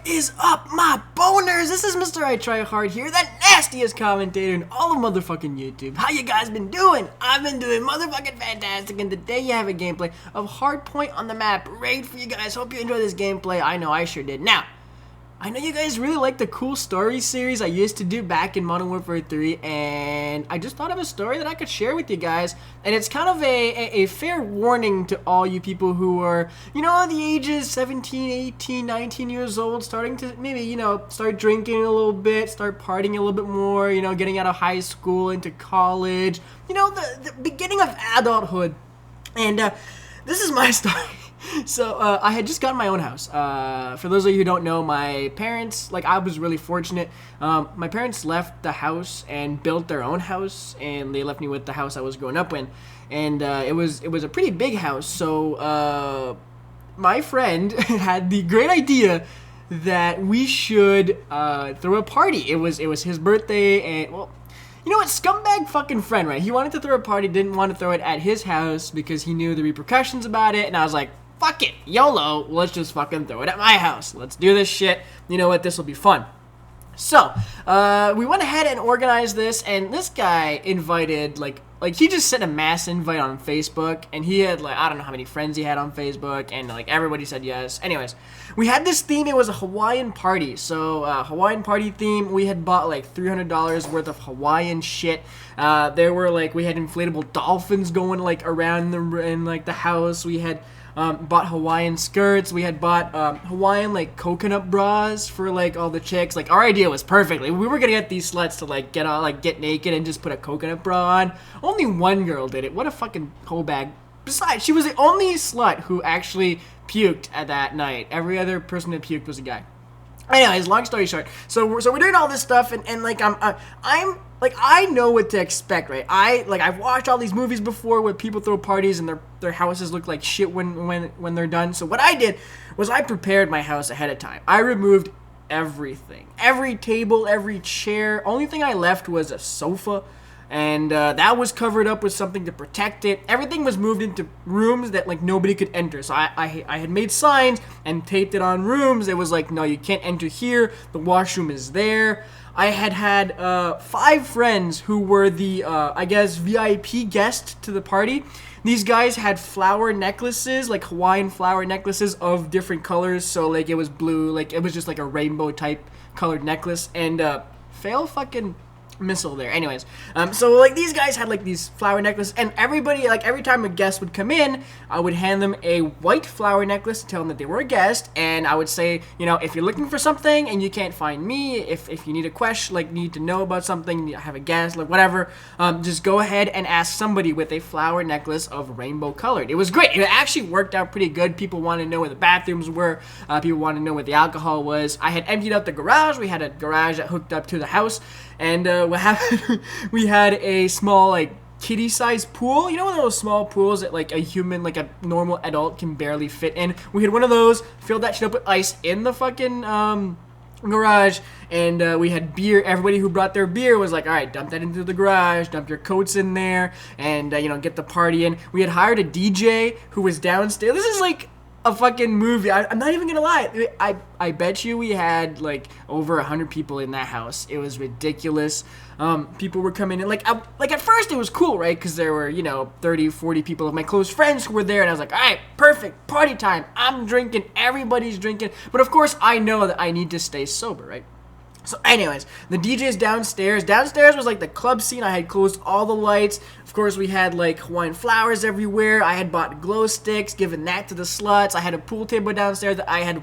is up, my boners? This is MrITryHard here, the nastiest commentator in all of motherfucking YouTube. How you guys been doing? I've been doing motherfucking fantastic, and today you have a gameplay of Hardpoint on the map Raid for you guys. Hope you enjoy this gameplay. I know I sure did. Now, I know you guys really like the cool story series I used to do back in Modern Warfare 3, and I just thought of a story that I could share with you guys, and it's kind of a fair warning to all you people who are, you know, the ages 17, 18, 19 years old, starting to maybe, you know, start drinking a little bit, start partying a little bit more, you know, getting out of high school into college, you know, the beginning of adulthood, and this is my story. So, I had just gotten my own house. For those of you who don't know, my parents, like, I was really fortunate. My parents left the house and built their own house, and they left me with the house I was growing up in. And, it was a pretty big house, so, my friend had the great idea that we should, throw a party. It was his birthday, and, well, you know what, scumbag fucking friend, right? He wanted to throw a party, didn't want to throw it at his house because he knew the repercussions about it, and I was like, fuck it, YOLO, let's just fucking throw it at my house. Let's do this shit. You know what, this will be fun. So, we went ahead and organized this, and this guy invited, like he just sent a mass invite on Facebook, and he had, like, I don't know how many friends he had on Facebook, and, like, everybody said yes. Anyways, we had this theme. It was a Hawaiian party, so, Hawaiian party theme. We had bought, like, $300 worth of Hawaiian shit. There were, like, we had inflatable dolphins going, like, around the house. We had bought Hawaiian skirts. We had bought Hawaiian, like, coconut bras for, like, all the chicks. Like, our idea was perfect. Like, we were gonna get these sluts to, like, get naked and just put a coconut bra on. Only one girl did it. What a fucking hoe bag. Besides, she was the only slut who actually puked at that night. Every other person that puked was a guy. Anyways, long story short, so we're doing all this stuff, and like I'm like, I know what to expect, right? I've watched all these movies before where people throw parties and their houses look like shit when they're done. So what I did was I prepared my house ahead of time. I removed everything, every table, every chair. Only thing I left was a sofa. And that was covered up with something to protect it. Everything was moved into rooms that, like, nobody could enter. So I had made signs and taped it on rooms. It was like, no, you can't enter here. The washroom is there. I had 5 friends who were the, I guess, VIP guests to the party. These guys had flower necklaces, like Hawaiian flower necklaces of different colors. So, like, it was blue. Like, it was just like a rainbow type colored necklace. And fail fucking missile there. Anyways, so, like, these guys had, like, these flower necklaces, and everybody, like, every time a guest would come in, I would hand them a white flower necklace to tell them that they were a guest, and I would say, you know, if you're looking for something and you can't find me, if you need a question, like, need to know about something, have a guest, like, whatever, just go ahead and ask somebody with a flower necklace of rainbow colored. It was great. It actually worked out pretty good. People wanted to know where the bathrooms were. People wanted to know where the alcohol was. I had emptied out the garage. We had a garage that hooked up to the house, and what happened, we had a small, like, kiddie-sized pool. You know, one of those small pools that, like, a human, like, a normal adult can barely fit in? We had one of those, filled that shit up with ice in the fucking garage, and we had beer. Everybody who brought their beer was like, all right, dump that into the garage, dump your coats in there, and, you know, get the party in. We had hired a DJ who was downstairs. This is, like, a fucking movie. I'm not even gonna lie. I bet you we had, like, over 100 people in that house. It was ridiculous. People were coming in. Like, at first it was cool, right? Because there were, you know, 30, 40 people of my close friends who were there, and I was like, all right, perfect, party time. I'm drinking. Everybody's drinking. But of course, I know that I need to stay sober, right? So anyways, the DJ's downstairs. Downstairs was like the club scene. I had closed all the lights. Of course, we had, like, Hawaiian flowers everywhere. I had bought glow sticks, given that to the sluts. I had a pool table downstairs that I had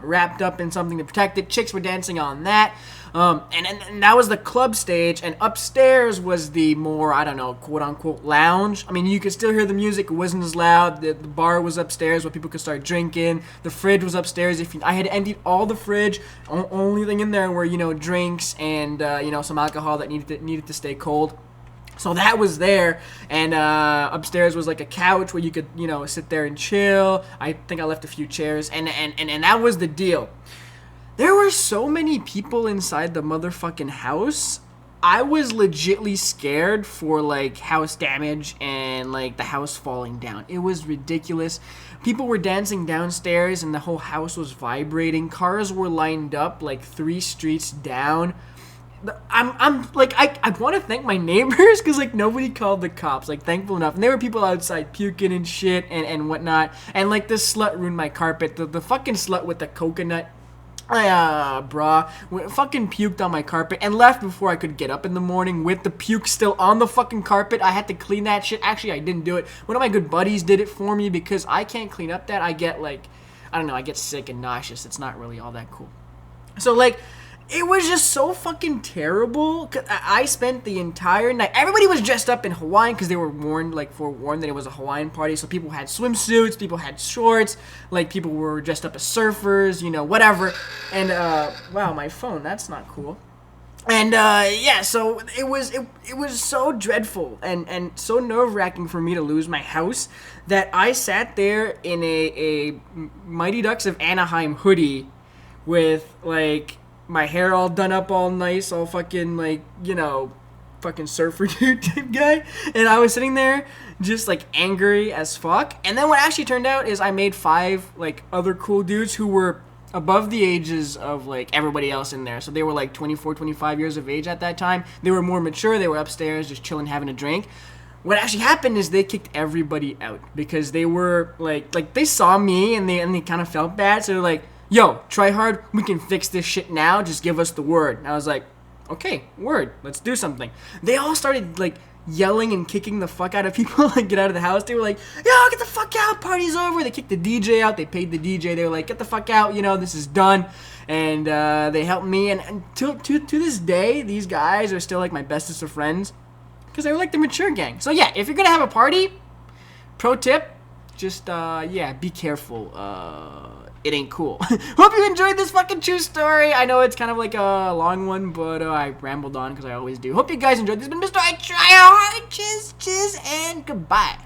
wrapped up in something to protect it. Chicks were dancing on that. And that was the club stage, and upstairs was the more, I don't know, quote-unquote lounge. I mean, you could still hear the music. It wasn't as loud. The bar was upstairs where people could start drinking. The fridge was upstairs. I had emptied all the fridge. Only thing in there were, you know, drinks and, you know, some alcohol that needed to stay cold. So that was there, and upstairs was like a couch where you could, you know, sit there and chill. I think I left a few chairs, and that was the deal. There were so many people inside the motherfucking house I was legitly scared for like house damage and like the house falling down. It was ridiculous. People were dancing downstairs and the whole house was vibrating. Cars were lined up like 3 streets down. I'm like, I want to thank my neighbors because like nobody called the cops, like thankful enough. And there were people outside puking and shit and whatnot. And like this slut ruined my carpet. The fucking slut with the coconut fucking puked on my carpet and left before I could get up in the morning with the puke still on the fucking carpet. I had to clean that shit. Actually, I didn't do it. One of my good buddies did it for me because I can't clean up that. I get like, I don't know, I get sick and nauseous. It's not really all that cool. So like, it was just so fucking terrible. I spent the entire night. Everybody was dressed up in Hawaiian because they were forewarned that it was a Hawaiian party. So people had swimsuits, people had shorts, like people were dressed up as surfers, you know, whatever. And wow, my phone, that's not cool. And yeah, so it was so dreadful and so nerve-wracking for me to lose my house that I sat there in a Mighty Ducks of Anaheim hoodie with like my hair all done up all nice, all fucking like, you know, fucking surfer dude type guy. And I was sitting there just like angry as fuck. And then what actually turned out is I made 5 like other cool dudes who were above the ages of like everybody else in there. So they were like 24, 25 years of age at that time. They were more mature. They were upstairs just chilling, having a drink. What actually happened is they kicked everybody out because they were like they saw me and they kind of felt bad. So they're like, yo, TryHard, we can fix this shit now. Just give us the word. And I was like, okay, word. Let's do something. They all started like yelling and kicking the fuck out of people, like get out of the house. They were like, yo, get the fuck out, party's over. They kicked the DJ out. They paid the DJ. They were like, get the fuck out, you know, this is done. And they helped me. And to this day, these guys are still like my bestest of friends because they were like the mature gang. So yeah, if you're gonna have a party, pro tip, just yeah, be careful. It ain't cool. Hope you enjoyed this fucking true story. I know it's kind of like a long one, but I rambled on because I always do. Hope you guys enjoyed. This has been MrITryHard. Cheers, and goodbye.